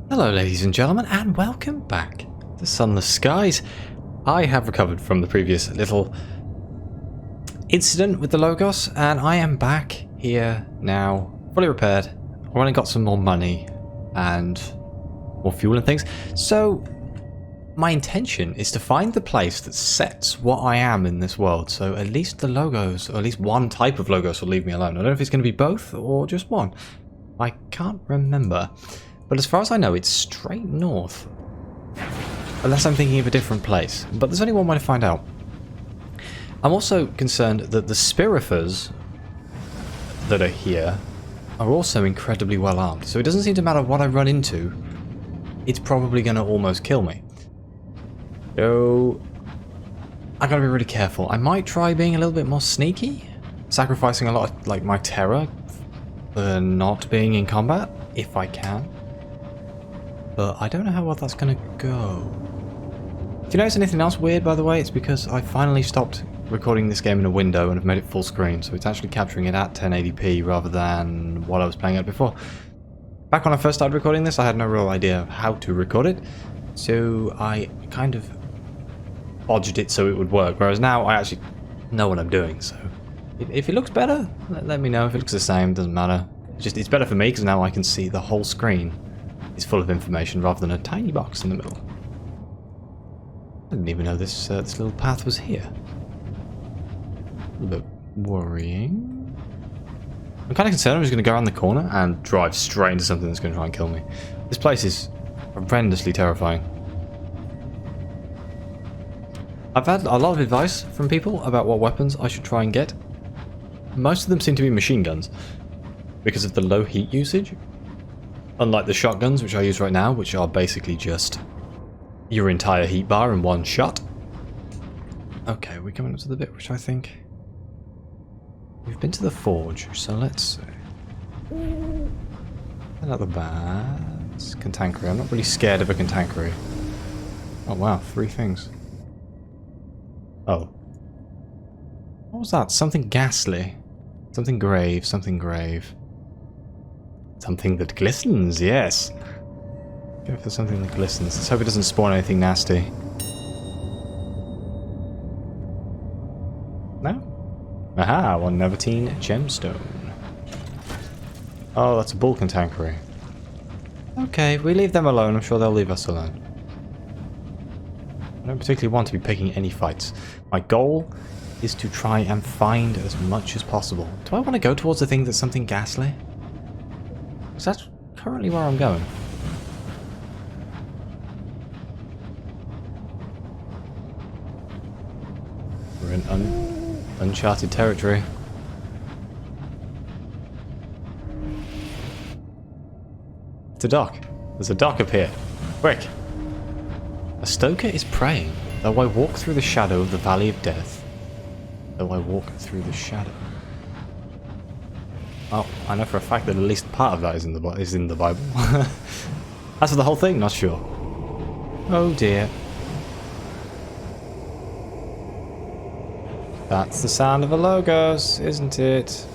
Hello ladies and gentlemen, and welcome back to Sunless Skies. I have recovered from the previous little incident with the Logos, and I am back here now, fully repaired. I've only got some more money and more fuel and things. So my intention is to find the place that sets what I am in this world. So at least the Logos, or at least one type of Logos, will leave me alone. I don't know if it's going to be both or just one. I can't remember. But as far as I know, it's straight north. Unless I'm thinking of a different place. But there's only one way to find out. I'm also concerned that the Spirifers that are here are also incredibly well armed. So it doesn't seem to matter what I run into, it's probably going to almost kill me. So I gotta be really careful. I might try being a little bit more sneaky, sacrificing a lot of like my terror for not being in combat, if I can. But I don't know how well that's going to go. If you notice anything else weird, by the way, it's because I finally stopped recording this game in a window and have made it full screen, so it's actually capturing it at 1080p rather than what I was playing at before. Back when I first started recording this, I had no real idea of how to record it, so I kind of bodged it so it would work, whereas now I actually know what I'm doing, so if it looks better, let me know. If it looks the same, doesn't matter. It's better for me because now I can see the whole screen is full of information rather than a tiny box in the middle. I didn't even know this little path was here. A little bit worrying. I'm kind of concerned I'm just going to go around the corner and drive straight into something that's going to try and kill me. This place is horrendously terrifying. I've had a lot of advice from people about what weapons I should try and get. Most of them seem to be machine guns because of the low heat usage. Unlike the shotguns, which I use right now, which are basically just your entire heat bar in one shot. Okay, we're coming up to the bit which I think... We've been to the forge, so let's see. Another bats. Cantankerous. I'm not really scared of a cantankerous. Oh wow, 3 things. Oh. What was that? Something ghastly. Something grave, something grave. Something that glistens, yes. Go for something that glistens. Let's hope it doesn't spawn anything nasty. No? Aha, 119 gemstone. Oh, that's a bull cantankerous. Okay, we leave them alone. I'm sure they'll leave us alone. I don't particularly want to be picking any fights. My goal is to try and find as much as possible. Do I want to go towards the thing that's something ghastly? Because that's currently where I'm going. We're in uncharted territory. It's a dock. There's a dock up here. Quick! A stoker is praying, though I walk through the shadow of the valley of death. Though I walk through the shadow. Oh, I know for a fact that at least part of that is in the Bible. As for the whole thing, not sure. Oh dear. That's the sound of a Logos, isn't it?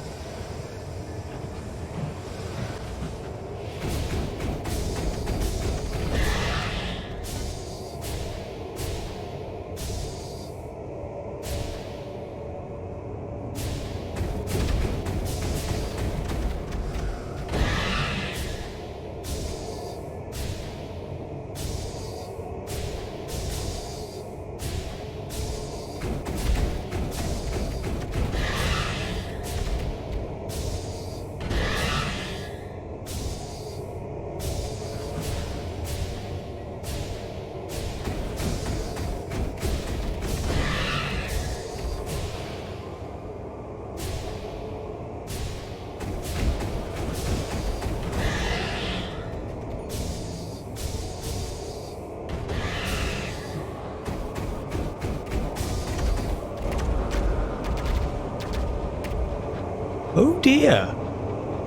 Oh dear!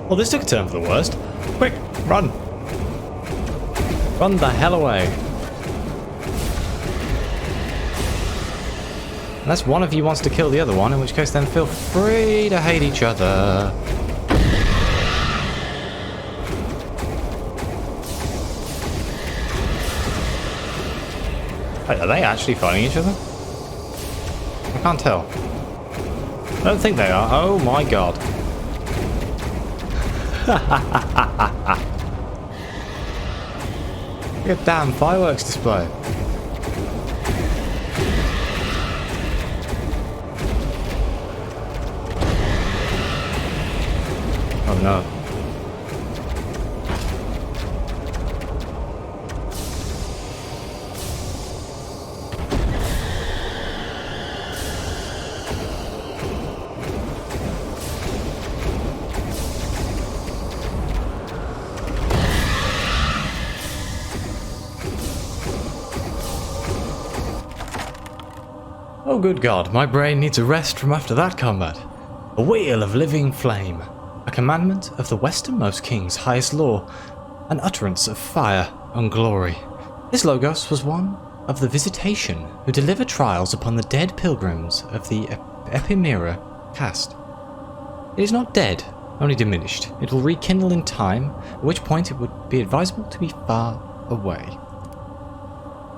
Well, this took a turn for the worst. Quick, run! Run the hell away! Unless one of you wants to kill the other one, in which case then feel free to hate each other. Wait, are they actually fighting each other? I can't tell. I don't think they are. Oh my god. Look at damn fireworks display. Oh no. Oh good god, my brain needs a rest from after that combat. A wheel of living flame. A commandment of the westernmost king's highest law. An utterance of fire and glory. This Logos was one of the visitation who deliver trials upon the dead pilgrims of the Epimera caste. It is not dead, only diminished. It will rekindle in time, at which point it would be advisable to be far away.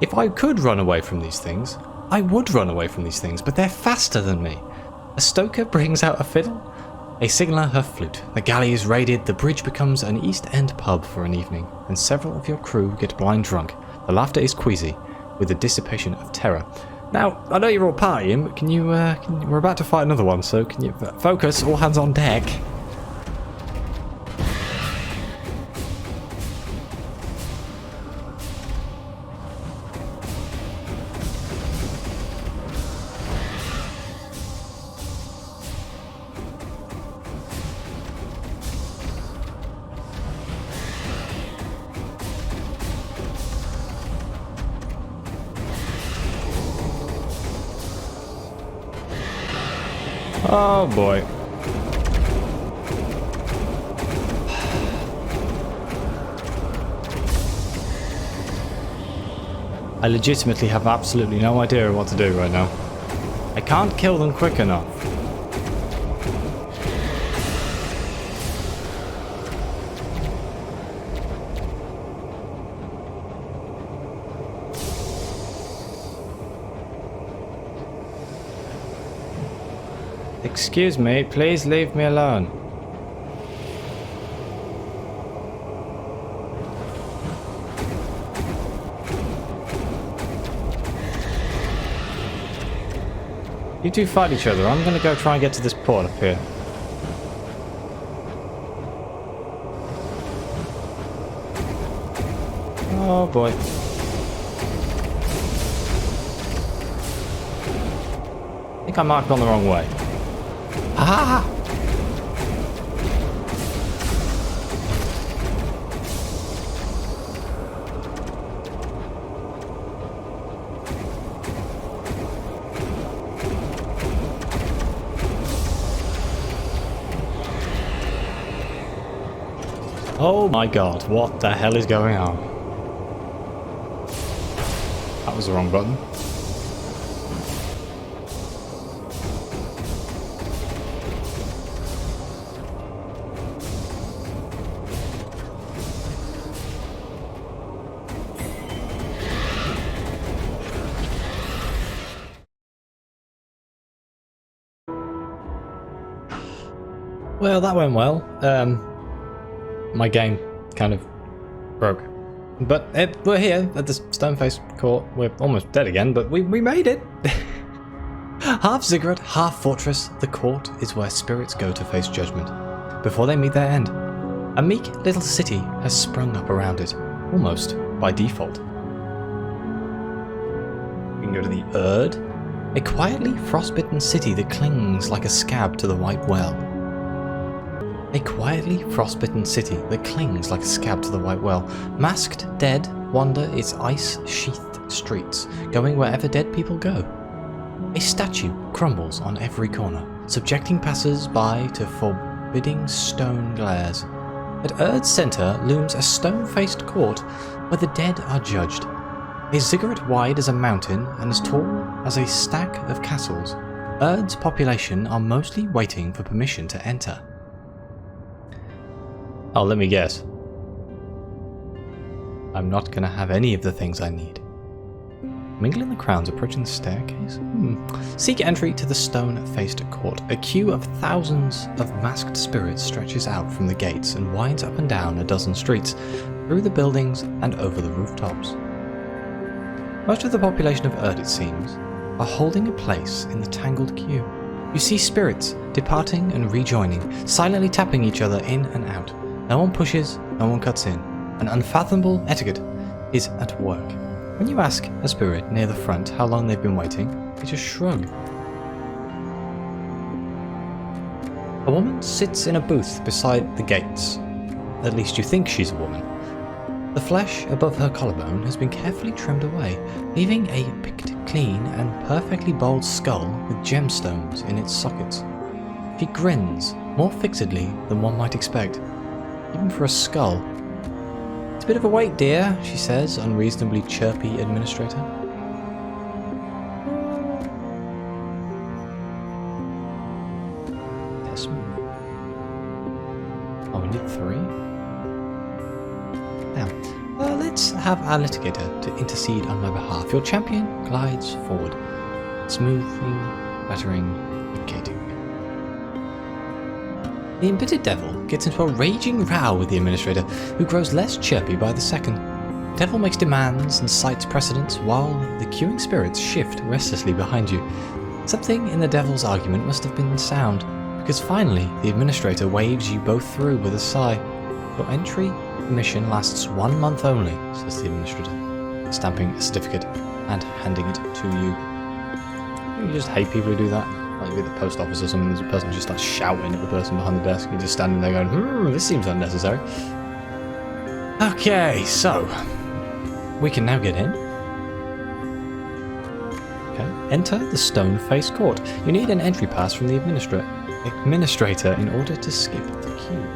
If I could run away from these things, I would run away from these things, but they're faster than me. A stoker brings out a fiddle, a signaller her flute. The galley is raided, the bridge becomes an East End pub for an evening, and several of your crew get blind drunk. The laughter is queasy, with the dissipation of terror. Now, I know you're all partying, but can you, we're about to fight another one, so can you focus, all hands on deck. Oh boy. I legitimately have absolutely no idea what to do right now. I can't kill them quick enough. Excuse me, please leave me alone. You two fight each other. I'm gonna go try and get to this port up here. Oh boy. I think I marked on the wrong way. Ah! Oh my god, what the hell is going on? That was the wrong button. Well, that went well. My game kind of broke. But we're here at the Stone-Faced Court. We're almost dead again, but we made it! Half ziggurat, half fortress, the court is where spirits go to face judgment, before they meet their end. A meek little city has sprung up around it, almost by default. We can go to the Erd, a quietly frostbitten city that clings like a scab to the white well. A quietly frostbitten city that clings like a scab to the white well. Masked dead wander its ice-sheathed streets, going wherever dead people go. A statue crumbles on every corner, subjecting passers-by to forbidding stone glares. At Erd's centre looms a stone-faced court where the dead are judged. A ziggurat wide as a mountain and as tall as a stack of castles, Erd's population are mostly waiting for permission to enter. Oh, let me guess. I'm not gonna have any of the things I need. Mingling the crowds approaching the staircase. Seek entry to the stone-faced court. A queue of thousands of masked spirits stretches out from the gates and winds up and down a dozen streets, through the buildings and over the rooftops. Most of the population of Erd, it seems, are holding a place in the tangled queue. You see spirits departing and rejoining, silently tapping each other in and out. No one pushes, no one cuts in. An unfathomable etiquette is at work. When you ask a spirit near the front how long they've been waiting, they just shrug. A woman sits in a booth beside the gates. At least you think she's a woman. The flesh above her collarbone has been carefully trimmed away, leaving a picked clean and perfectly bowled skull with gemstones in its sockets. She grins more fixedly than one might expect, even for a skull. "It's a bit of a wait, dear," she says, unreasonably chirpy administrator. Oh, we need 3? Now, let's have our litigator to intercede on my behalf. Your champion glides forward, smoothing, battering, indicating. The embittered devil gets into a raging row with the administrator, who grows less chirpy by the second. The devil makes demands and cites precedents, while the queuing spirits shift restlessly behind you. Something in the devil's argument must have been sound, because finally the administrator waves you both through with a sigh. Your entry permission lasts 1 month only, says the administrator, stamping a certificate and handing it to you. You just hate people who do that. Like at the post office or something, there's a person just starts shouting at the person behind the desk. You're just standing there going, this seems unnecessary. Okay, so we can now get in. Okay, enter the stone-faced court. You need an entry pass from the administrator in order to skip the queue.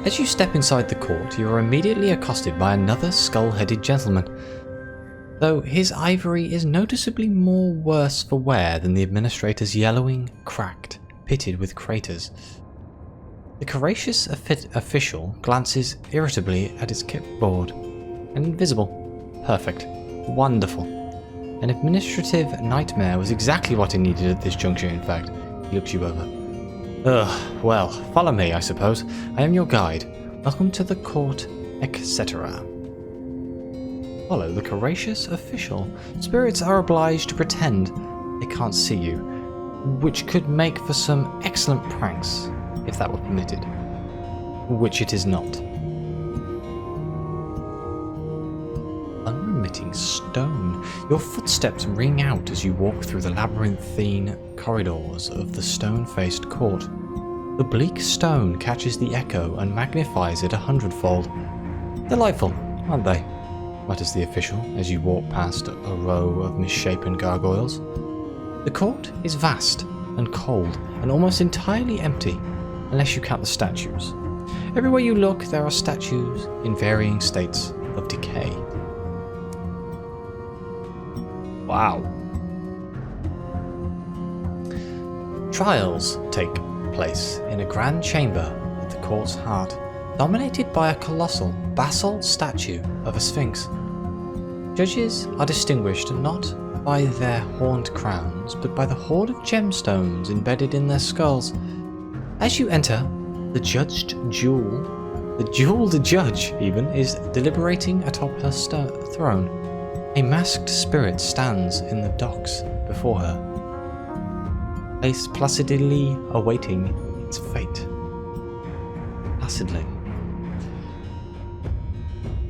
As you step inside the court, you are immediately accosted by another skull-headed gentleman, though his ivory is noticeably more worse for wear than the administrator's yellowing, cracked, pitted with craters. The courageous official glances irritably at his clipboard. Invisible. Perfect. Wonderful. An administrative nightmare was exactly what he needed at this juncture, in fact. He looks you over. Well, follow me, I suppose. I am your guide. Welcome to the court, etc. Follow the courageous official. Spirits are obliged to pretend they can't see you, which could make for some excellent pranks, if that were permitted. Which it is not. Unremitting stone. Your footsteps ring out as you walk through the labyrinthine corridors of the stone-faced court. The bleak stone catches the echo and magnifies it 100-fold. Delightful, aren't they? Mutters the official as you walk past a row of misshapen gargoyles. The court is vast and cold and almost entirely empty, unless you count the statues. Everywhere you look, there are statues in varying states of decay. Wow. Trials take place in a grand chamber at the court's heart, dominated by a colossal basalt statue of a sphinx. Judges are distinguished not by their horned crowns, but by the hoard of gemstones embedded in their skulls. As you enter, the judge even, is deliberating atop her throne. A masked spirit stands in the docks before her, placidly awaiting its fate. Placidly.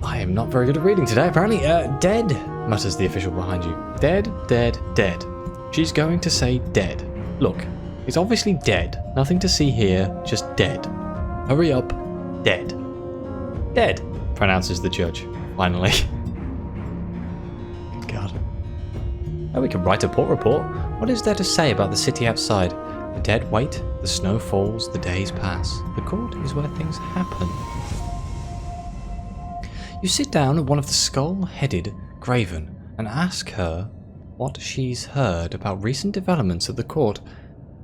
I am not very good at reading today, apparently. Dead, mutters the official behind you. Dead, dead, dead. She's going to say dead. Look, he's obviously dead. Nothing to see here, just dead. Hurry up. Dead. Dead, pronounces the judge, finally. Good God. Oh, we can write a port report. What is there to say about the city outside? The dead wait, the snow falls, the days pass. The court is where things happen. You sit down at one of the skull-headed graven and ask her what she's heard about recent developments at the court.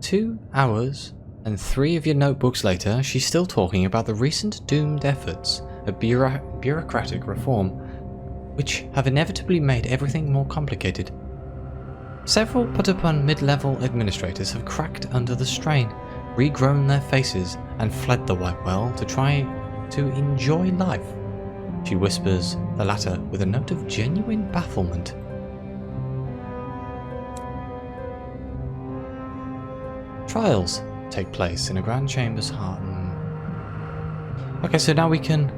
2 hours and 3 of your notebooks later, she's still talking about the recent doomed efforts at bureaucratic reform. which have inevitably made everything more complicated. Several put-upon mid-level administrators have cracked under the strain, regrown their faces, and fled the White Well to try to enjoy life. She whispers the latter with a note of genuine bafflement. Trials take place in a grand chamber's heart. Okay, so now we can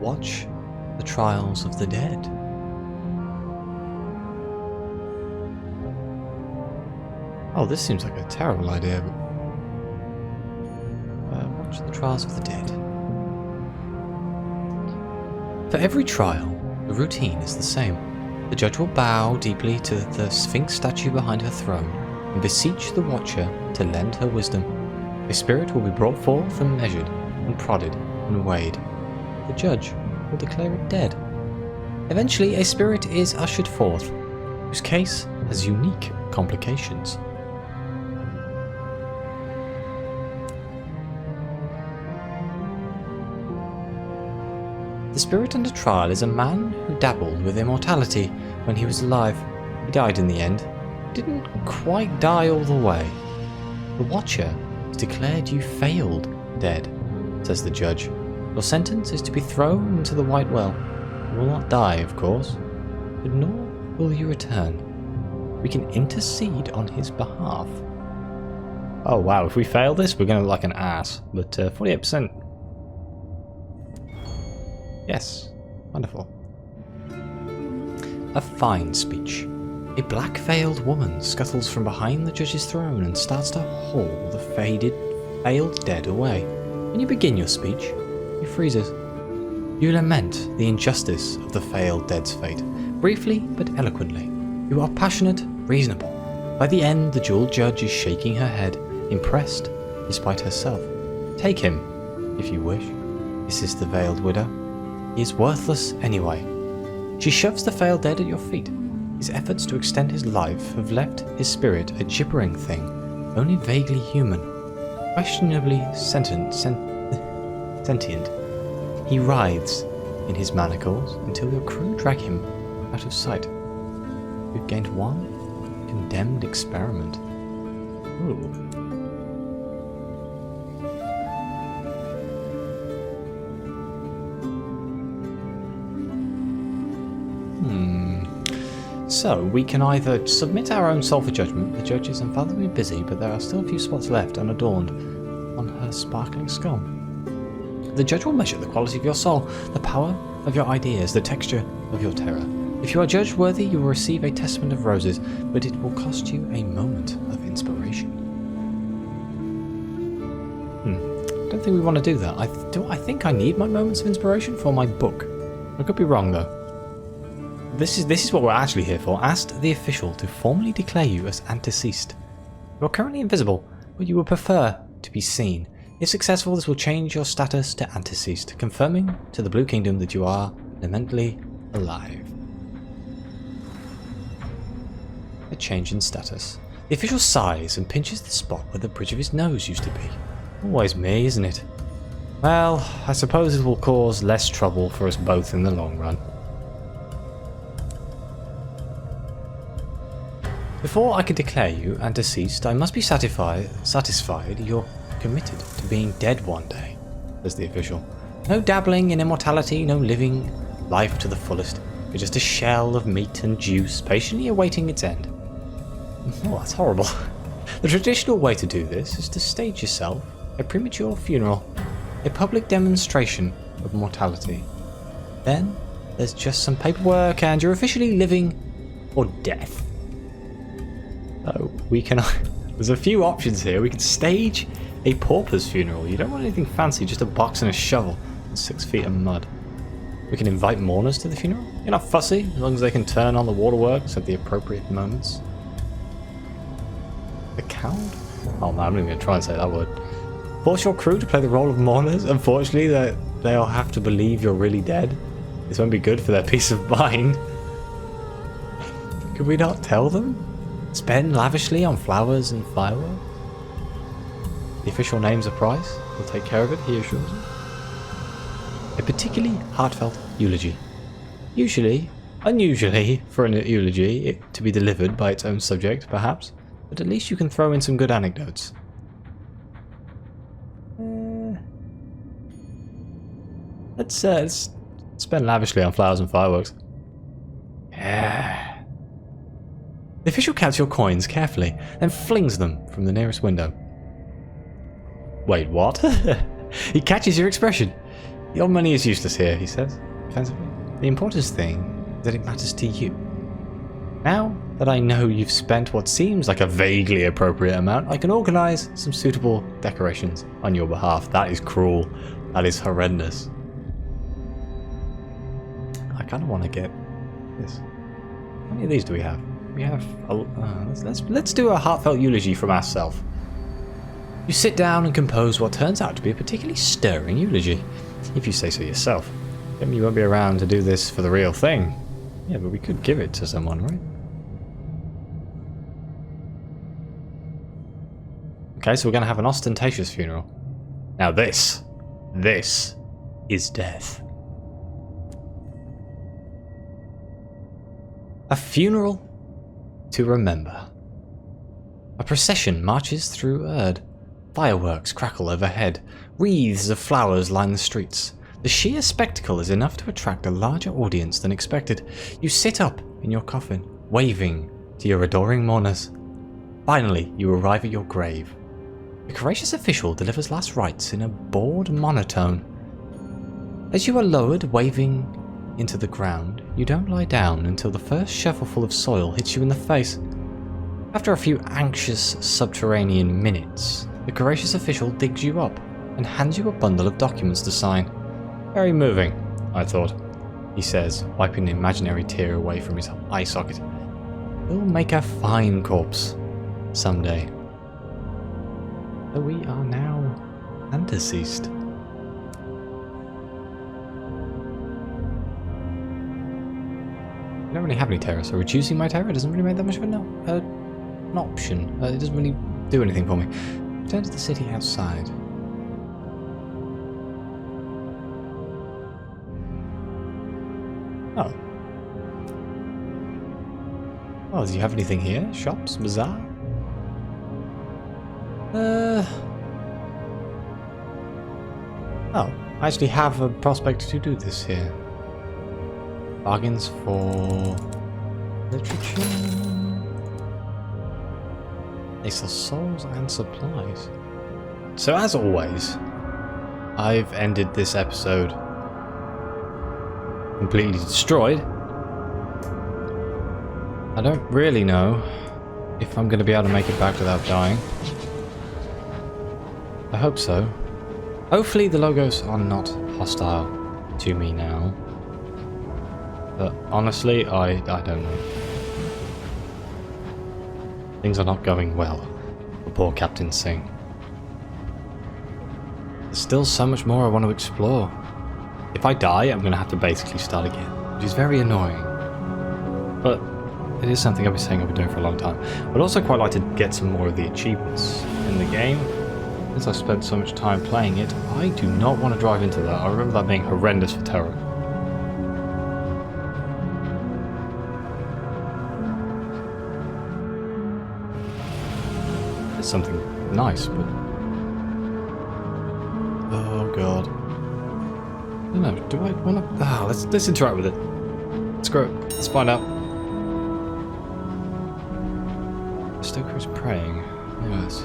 watch the trials of the dead. Oh, this seems like a terrible idea, but watch the trials of the dead. For every trial, the routine is the same. The judge will bow deeply to the Sphinx statue behind her throne and beseech the watcher to lend her wisdom. A spirit will be brought forth and measured and prodded and weighed. The judge will declare it dead. Eventually, a spirit is ushered forth, whose case has unique complications. The spirit under trial is a man who dabbled with immortality when he was alive. He died in the end. He didn't quite die all the way. The watcher has declared you failed dead, says the judge. Your sentence is to be thrown into the White Well. You will not die, of course, but nor will you return. We can intercede on his behalf. Oh wow, if we fail this, we're going to look like an ass. But 48%. Yes, wonderful. A fine speech. A black-veiled woman scuttles from behind the judge's throne and starts to haul the failed dead away. When you begin your speech, he freezes. You lament the injustice of the failed dead's fate, briefly but eloquently. You are passionate, reasonable. By the end, the jeweled judge is shaking her head, impressed despite herself. Take him, if you wish, hisses the veiled widow. He is worthless anyway. She shoves the failed dead at your feet. His efforts to extend his life have left his spirit a gibbering thing, only vaguely human, questionably sentient. He writhes in his manacles until your crew drag him out of sight. You've gained one condemned experiment. Ooh. So, we can either submit our own soul for judgment. The judge is unfathomably busy, but there are still a few spots left unadorned on her sparkling skull. The judge will measure the quality of your soul, the power of your ideas, the texture of your terror. If you are judged worthy, you will receive a testament of roses, but it will cost you a moment of inspiration. I don't think we want to do that. I think I need my moments of inspiration for my book. I could be wrong, though. This is what we're actually here for. Ask the official to formally declare you as anteceased. You are currently invisible, but you would prefer to be seen. If successful, this will change your status to anteceased, confirming to the Blue Kingdom that you are lamentably alive. A change in status. The official sighs and pinches the spot where the bridge of his nose used to be. Always me, isn't it? Well, I suppose it will cause less trouble for us both in the long run. Before I can declare you anteceased, I must be satisfied you're committed to being dead one day, says the official. No dabbling in immortality, no living life to the fullest. You're just a shell of meat and juice, patiently awaiting its end. Oh, that's horrible. The traditional way to do this is to stage yourself a premature funeral, a public demonstration of mortality. Then there's just some paperwork and you're officially living or death. So we can... There's a few options here. We can stage a pauper's funeral. You don't want anything fancy, just a box and a shovel and 6 feet of mud. We can invite mourners to the funeral. You're not fussy, as long as they can turn on the waterworks at the appropriate moments. The count? Oh man, I'm not even going to try and say that word. Force your crew to play the role of mourners. Unfortunately, they'll have to believe you're really dead. This won't be good for their peace of mind. Could we not tell them? Spend lavishly on flowers and fireworks? The official names a price. We'll take care of it, he assures you. A particularly heartfelt eulogy. unusually for an eulogy, to be delivered by its own subject, perhaps. But at least you can throw in some good anecdotes. Let's spend lavishly on flowers and fireworks. Yeah. The official counts your coins carefully, then flings them from the nearest window. Wait, what? He catches your expression. Your money is useless here, he says, defensively. The important thing is that it matters to you. Now that I know you've spent what seems like a vaguely appropriate amount, I can organize some suitable decorations on your behalf. That is cruel. That is horrendous. I kind of want to get this. How many of these do we have? We have. Let's do a heartfelt eulogy from ourselves. You sit down and compose what turns out to be a particularly stirring eulogy, if you say so yourself. Then you won't be around to do this for the real thing. Yeah, but we could give it to someone, right? Okay, so we're going to have an ostentatious funeral. Now this is death. A funeral to remember. A procession marches through Erd. Fireworks crackle overhead. Wreaths of flowers line the streets. The sheer spectacle is enough to attract a larger audience than expected. You sit up in your coffin, waving to your adoring mourners. Finally, you arrive at your grave. The courageous official delivers last rites in a bored monotone. As you are lowered, waving into the ground, you don't lie down until the first shovelful of soil hits you in the face. After a few anxious subterranean minutes, the courageous official digs you up and hands you a bundle of documents to sign. Very moving, I thought, he says, wiping an imaginary tear away from his eye socket. We'll make a fine corpse someday. Though we are now undeceased. I don't really have any terror, so reducing my terror doesn't really make that much of an option. It doesn't really do anything for me. Return to the city outside. Oh. Oh, do you have anything here? Shops? Bazaar? Oh, I actually have a prospect to do this here. Bargains for literature. They sell souls and supplies. So as always, I've ended this episode completely destroyed. I don't really know if I'm going to be able to make it back without dying. I hope so. Hopefully the logos are not hostile to me now. But honestly, I don't know. Things are not going well for poor Captain Singh. There's still so much more I want to explore. If I die, I'm going to have to basically start again, which is very annoying. But it is something I've been saying I've been doing for a long time. I'd also quite like to get some more of the achievements in the game. Since I've spent so much time playing it, I do not want to drive into that. I remember that being horrendous for terror. It's something nice, but... Oh god. I don't know, do I want to... Ah, let's interact with it. Screw it. Let's find out. The Stoker is praying. Yes.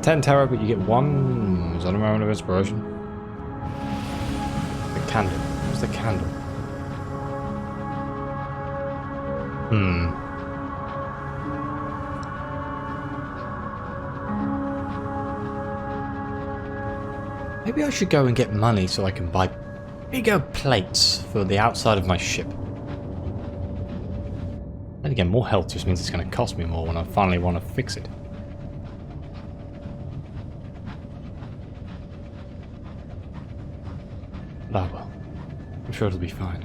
10 terror, but you get 1... Is that a moment of inspiration? The candle. What's the candle? Maybe I should go and get money so I can buy bigger plates for the outside of my ship. And again, more health just means it's going to cost me more when I finally want to fix it. Oh well, I'm sure it'll be fine.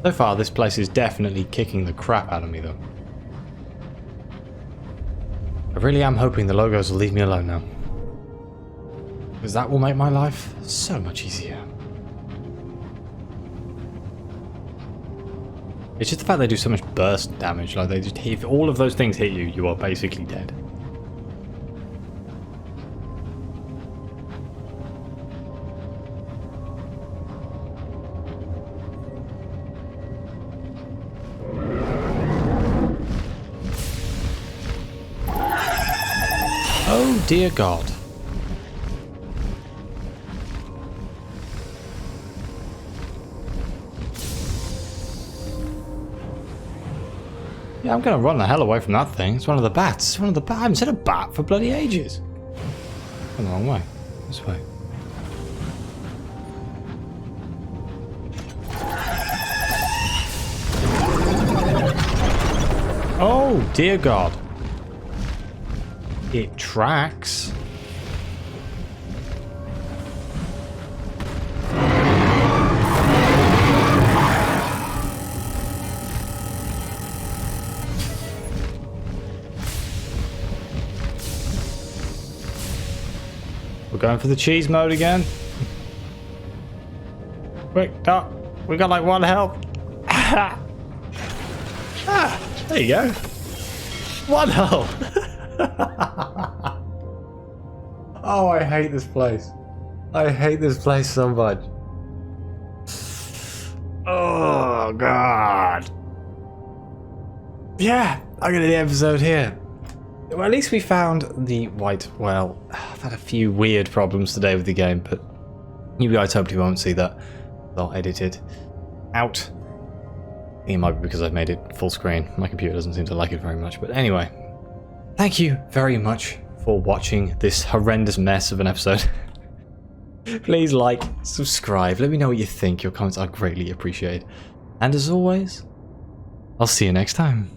So far, this place is definitely kicking the crap out of me though. I really am hoping the logos will leave me alone now. Because that will make my life so much easier. It's just the fact they do so much burst damage. Like, they just if all of those things hit you, you are basically dead. Oh dear God. Yeah, I'm gonna run the hell away from that thing. It's one of the bats. It's one of the bats. I haven't seen a bat for bloody ages. Gone the wrong way. This way. Oh dear God. It tracks. We're going for the cheese mode again. Quick, Doc. We got like one health. Ah, there you go. One health. Oh, I hate this place. I hate this place so much. Oh, God. Yeah, I'm going to end the episode here. Well, at least we found the white well. I've had a few weird problems today with the game, but you guys hopefully won't see that. I'll edit it out. I think it might be because I've made it full screen. My computer doesn't seem to like it very much, but anyway. Thank you very much for watching this horrendous mess of an episode. Please like, subscribe, let me know what you think. Your comments are greatly appreciated. And as always, I'll see you next time.